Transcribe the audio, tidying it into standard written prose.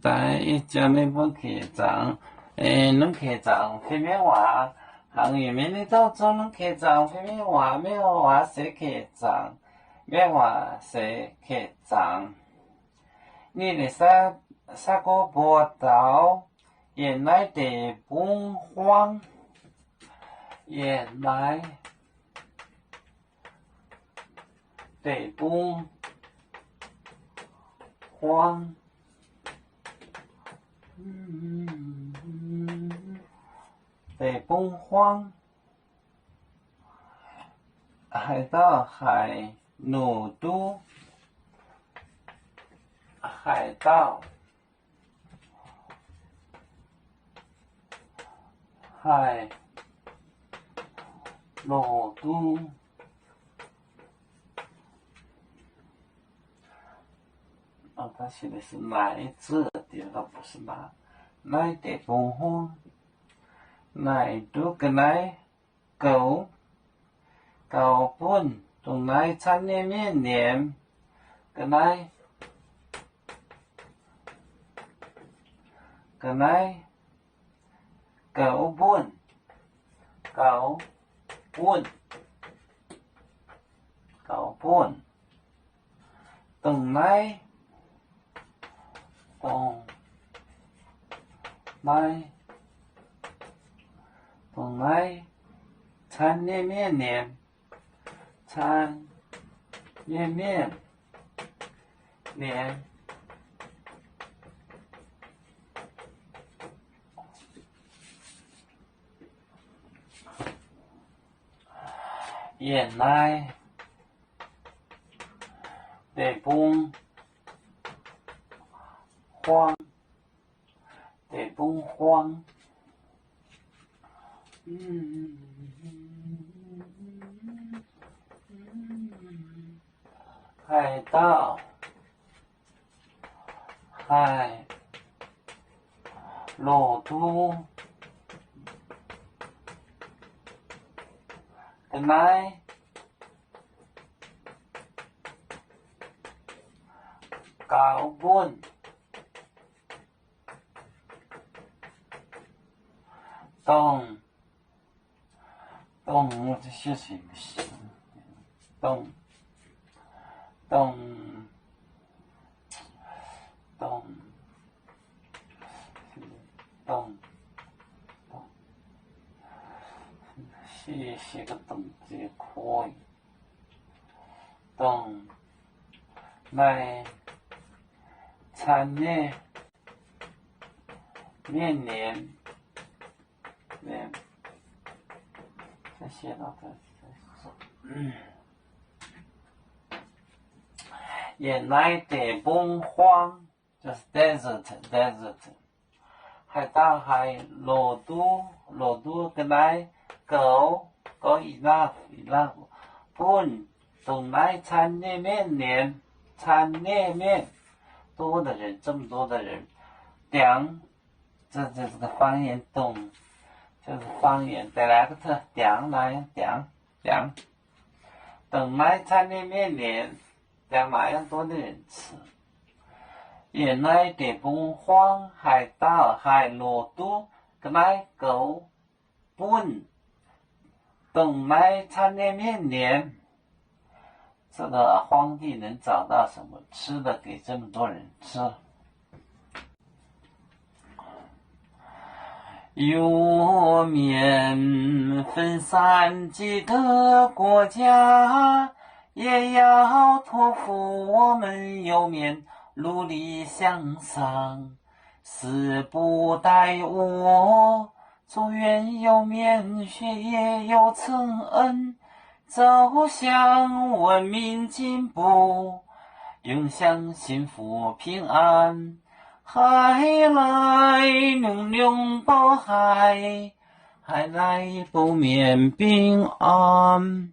在一家那本客栈，恁客栈phía bên ngoài hàng ngày mình đi đâu cho恁客栈phía bên ngoài bên ngoài是客栈，bên ngoài是客栈。你的三个报道，原来的本荒，原来的本荒。北崩荒，海盗海努都，海盗海努都，他写的是来自，第二个不是来的崩荒。này trước cái này cậu buồn tụng này chăn niệm niệm cái này cậu buồn tụng này本来缠绵绵绵，缠绵绵绵，原来得崩荒，得崩荒。海盗海裸图cái này cáo buồn动这些行不行？动写个动字可以。动来缠绵绵绵绵。再写到这说，原来的崩荒就是 desert， 海盗海裸都跟来狗 enough， 本懂来缠绵绵多的人，这么多的人，这个方言懂。就是方言带来个特讲等来餐厅面连讲那样多的人吃，原来的崩荒海盗海裸都跟来狗本等来餐厅面连，这个荒地能找到什么吃的给这么多人吃？有面分散几个国家，也要托付我们有面努力向上，死不待我，祝愿有面学业有成恩，走向文明进步，永享幸福平安。海来永永保海，海来不免平安。